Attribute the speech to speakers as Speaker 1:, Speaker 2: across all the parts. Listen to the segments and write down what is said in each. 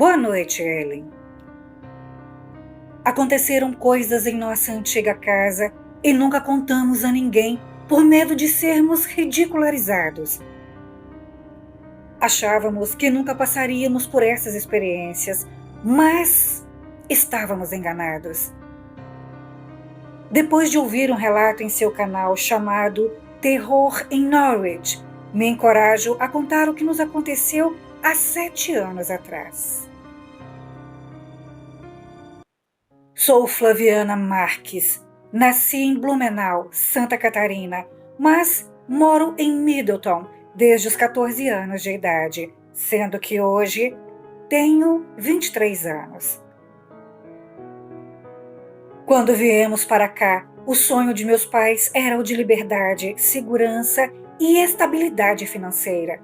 Speaker 1: Boa noite, Ellen. Aconteceram coisas em nossa antiga casa e nunca contamos a ninguém por medo de sermos ridicularizados. Achávamos que nunca passaríamos por essas experiências, mas estávamos enganados. Depois de ouvir um relato em seu canal chamado Terror em Norwich, me encorajo a contar o que nos aconteceu há 7 anos atrás. Sou Flaviana Marques. Nasci em Blumenau, Santa Catarina, mas moro em Middleton desde os 14 anos de idade, sendo que hoje tenho 23 anos. Quando viemos para cá, o sonho de meus pais era o de liberdade, segurança e estabilidade financeira.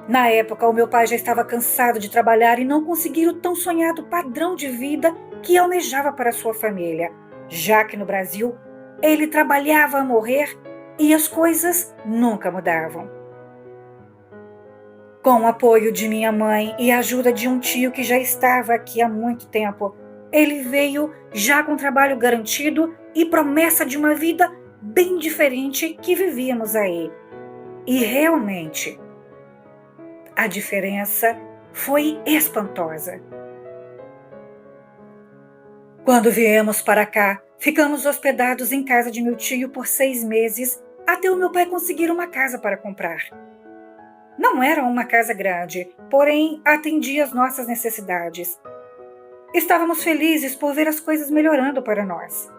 Speaker 1: Na época, o meu pai já estava cansado de trabalhar e não conseguir o tão sonhado padrão de vida que almejava para sua família, já que no Brasil ele trabalhava a morrer e as coisas nunca mudavam. Com o apoio de minha mãe e a ajuda de um tio que já estava aqui há muito tempo, ele veio já com trabalho garantido e promessa de uma vida bem diferente que vivíamos aí. E realmente, a diferença foi espantosa. Quando viemos para cá, ficamos hospedados em casa de meu tio por 6 meses até o meu pai conseguir uma casa para comprar. Não era uma casa grande, porém atendia às nossas necessidades. Estávamos felizes por ver as coisas melhorando para nós.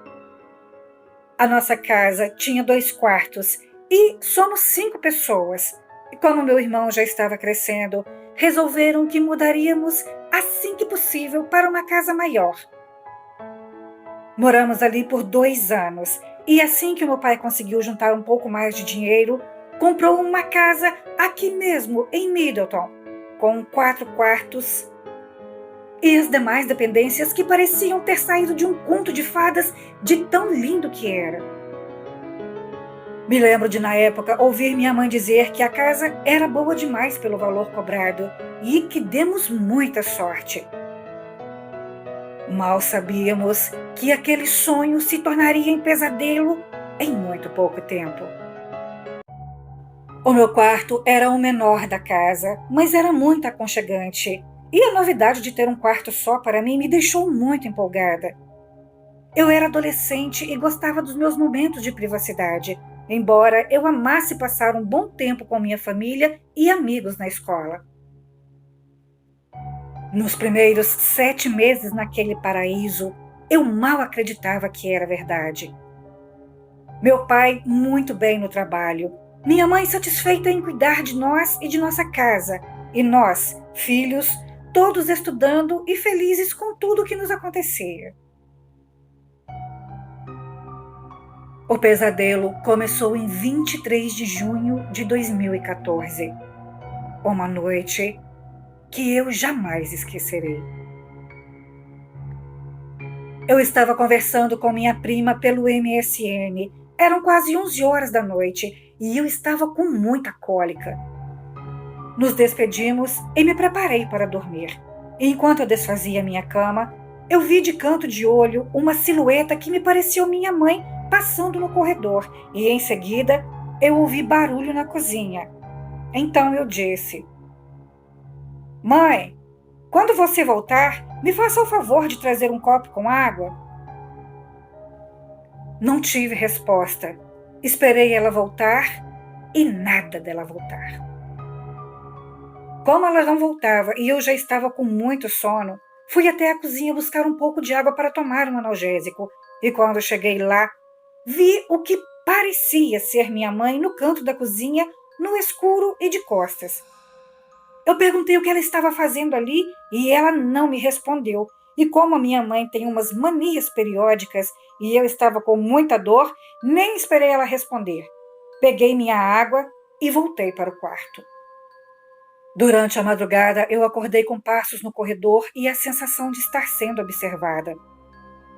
Speaker 1: A nossa casa tinha 2 quartos e somos 5 pessoas. E como meu irmão já estava crescendo, resolveram que mudaríamos assim que possível para uma casa maior. Moramos ali por 2 anos e assim que meu pai conseguiu juntar um pouco mais de dinheiro, comprou uma casa aqui mesmo em Middleton, com 4 quartos e as demais dependências que pareciam ter saído de um conto de fadas de tão lindo que era. Me lembro de, na época, ouvir minha mãe dizer que a casa era boa demais pelo valor cobrado e que demos muita sorte. Mal sabíamos que aquele sonho se tornaria em pesadelo em muito pouco tempo. O meu quarto era o menor da casa, mas era muito aconchegante. E a novidade de ter um quarto só para mim me deixou muito empolgada. Eu era adolescente e gostava dos meus momentos de privacidade, embora eu amasse passar um bom tempo com minha família e amigos na escola. Nos primeiros 7 meses naquele paraíso, eu mal acreditava que era verdade. Meu pai muito bem no trabalho, minha mãe satisfeita em cuidar de nós e de nossa casa, e nós, filhos, todos estudando e felizes com tudo o que nos acontecia. O pesadelo começou em 23 de junho de 2014, uma noite que eu jamais esquecerei. Eu estava conversando com minha prima pelo MSN. Eram quase 11 horas da noite e eu estava com muita cólica. Nos despedimos e me preparei para dormir. E enquanto eu desfazia minha cama, eu vi de canto de olho uma silhueta que me pareceu minha mãe passando no corredor e em seguida eu ouvi barulho na cozinha. Então eu disse: "Mãe, quando você voltar, me faça o favor de trazer um copo com água." Não tive resposta. Esperei ela voltar e nada dela voltar. Como ela não voltava e eu já estava com muito sono, fui até a cozinha buscar um pouco de água para tomar um analgésico. E quando cheguei lá, vi o que parecia ser minha mãe no canto da cozinha, no escuro e de costas. Eu perguntei o que ela estava fazendo ali e ela não me respondeu. E como a minha mãe tem umas manias periódicas e eu estava com muita dor, nem esperei ela responder. Peguei minha água e voltei para o quarto. Durante a madrugada, eu acordei com passos no corredor e a sensação de estar sendo observada.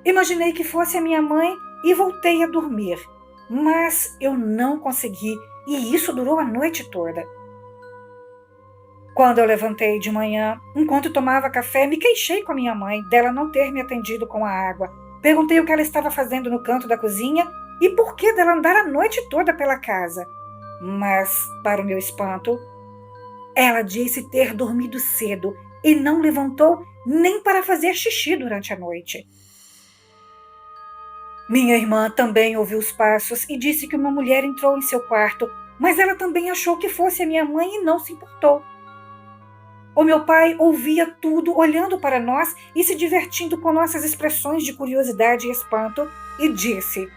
Speaker 1: Imaginei que fosse a minha mãe e voltei a dormir, mas eu não consegui e isso durou a noite toda. Quando eu levantei de manhã, enquanto tomava café, me queixei com a minha mãe dela não ter me atendido com a água. Perguntei o que ela estava fazendo no canto da cozinha e por que dela andar a noite toda pela casa. Mas, para o meu espanto, ela disse ter dormido cedo e não levantou nem para fazer xixi durante a noite. Minha irmã também ouviu os passos e disse que uma mulher entrou em seu quarto, mas ela também achou que fosse a minha mãe e não se importou. O meu pai ouvia tudo, olhando para nós e se divertindo com nossas expressões de curiosidade e espanto, e disse: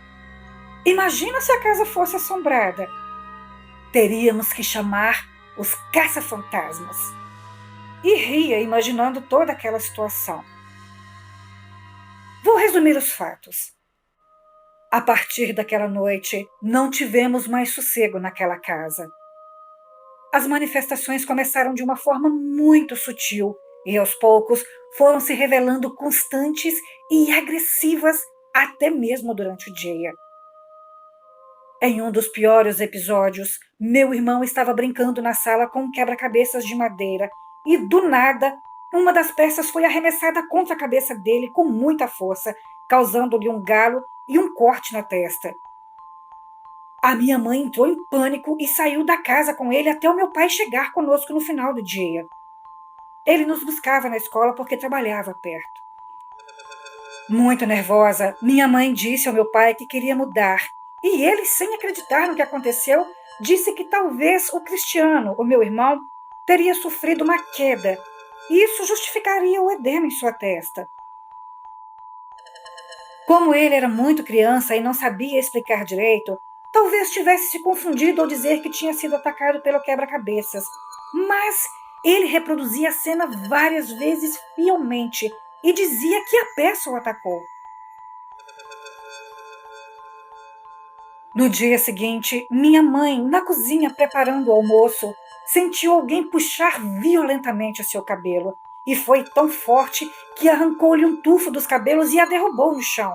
Speaker 1: "Imagina se a casa fosse assombrada. Teríamos que chamar os caça-fantasmas." E ria, imaginando toda aquela situação. Vou resumir os fatos. A partir daquela noite, não tivemos mais sossego naquela casa. As manifestações começaram de uma forma muito sutil e, aos poucos, foram se revelando constantes e agressivas até mesmo durante o dia. Em um dos piores episódios, meu irmão estava brincando na sala com um quebra-cabeças de madeira e, do nada, uma das peças foi arremessada contra a cabeça dele com muita força, causando-lhe um galo e um corte na testa. A minha mãe entrou em pânico e saiu da casa com ele até o meu pai chegar conosco no final do dia. Ele nos buscava na escola porque trabalhava perto. Muito nervosa, minha mãe disse ao meu pai que queria mudar, e ele, sem acreditar no que aconteceu, disse que talvez o Cristiano, o meu irmão, teria sofrido uma queda, e isso justificaria o edema em sua testa. Como ele era muito criança e não sabia explicar direito, talvez tivesse se confundido ao dizer que tinha sido atacado pelo quebra-cabeças, mas ele reproduzia a cena várias vezes fielmente e dizia que a peça o atacou. No dia seguinte, minha mãe, na cozinha preparando o almoço, sentiu alguém puxar violentamente o seu cabelo, e foi tão forte que arrancou-lhe um tufo dos cabelos e a derrubou no chão.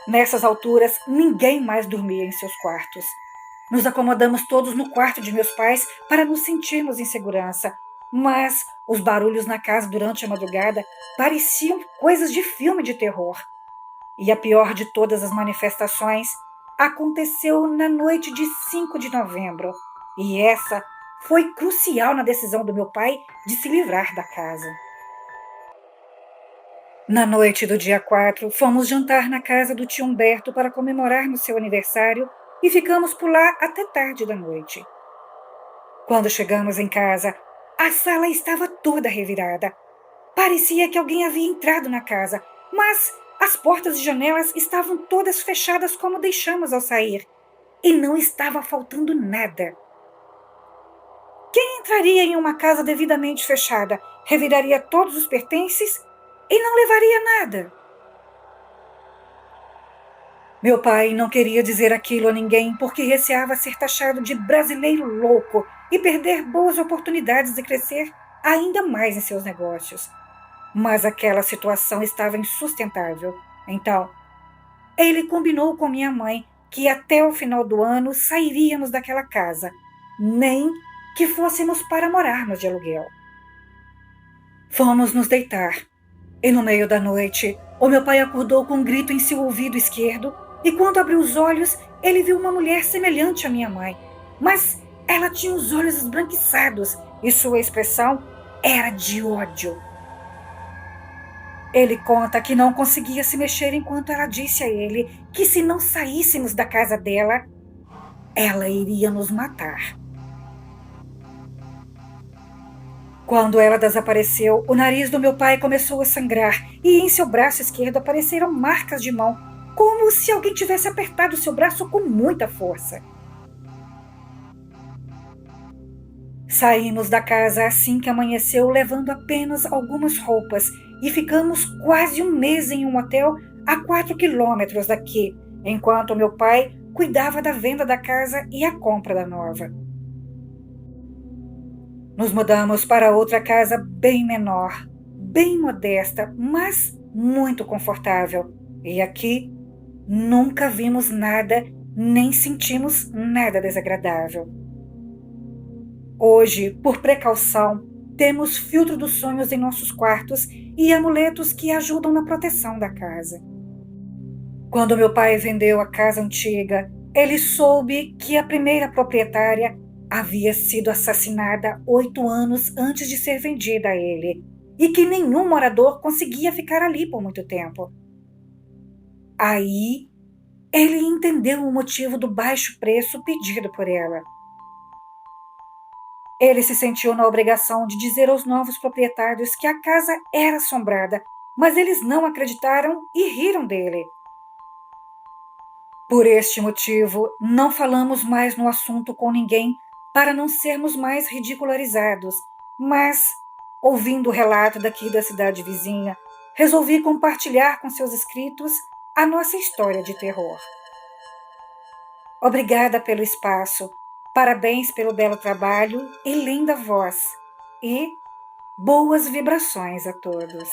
Speaker 1: Nessas alturas, ninguém mais dormia em seus quartos. Nos acomodamos todos no quarto de meus pais para nos sentirmos em segurança, mas os barulhos na casa durante a madrugada pareciam coisas de filme de terror. E a pior de todas as manifestações aconteceu na noite de 5 de novembro, e essa foi crucial na decisão do meu pai de se livrar da casa. Na noite do dia 4, fomos jantar na casa do tio Humberto para comemorar no seu aniversário e ficamos por lá até tarde da noite. Quando chegamos em casa, a sala estava toda revirada. Parecia que alguém havia entrado na casa, mas as portas e janelas estavam todas fechadas como deixamos ao sair, e não estava faltando nada. Quem entraria em uma casa devidamente fechada, reviraria todos os pertences e não levaria nada? Meu pai não queria dizer aquilo a ninguém porque receava ser taxado de brasileiro louco e perder boas oportunidades de crescer ainda mais em seus negócios. Mas aquela situação estava insustentável. Então, ele combinou com minha mãe que até o final do ano sairíamos daquela casa, nem que fôssemos para morarmos de aluguel. Fomos nos deitar, e no meio da noite, o meu pai acordou com um grito em seu ouvido esquerdo, e quando abriu os olhos, ele viu uma mulher semelhante à minha mãe, mas ela tinha os olhos esbranquiçados e sua expressão era de ódio. Ele conta que não conseguia se mexer enquanto ela disse a ele que se não saíssemos da casa dela, ela iria nos matar. Quando ela desapareceu, o nariz do meu pai começou a sangrar e em seu braço esquerdo apareceram marcas de mão, como se alguém tivesse apertado seu braço com muita força. Saímos da casa assim que amanheceu, levando apenas algumas roupas, e ficamos quase um mês em um hotel a 4 quilômetros daqui, enquanto meu pai cuidava da venda da casa e a compra da nova. Nos mudamos para outra casa bem menor, bem modesta, mas muito confortável. E aqui nunca vimos nada, nem sentimos nada desagradável. Hoje, por precaução, temos filtro dos sonhos em nossos quartos e amuletos que ajudam na proteção da casa. Quando meu pai vendeu a casa antiga, ele soube que a primeira proprietária havia sido assassinada 8 anos antes de ser vendida a ele e que nenhum morador conseguia ficar ali por muito tempo. Aí, ele entendeu o motivo do baixo preço pedido por ela. Ele se sentiu na obrigação de dizer aos novos proprietários que a casa era assombrada, mas eles não acreditaram e riram dele. Por este motivo, não falamos mais no assunto com ninguém para não sermos mais ridicularizados, mas, ouvindo o relato daqui da cidade vizinha, resolvi compartilhar com seus inscritos a nossa história de terror. Obrigada pelo espaço, parabéns pelo belo trabalho e linda voz, e boas vibrações a todos.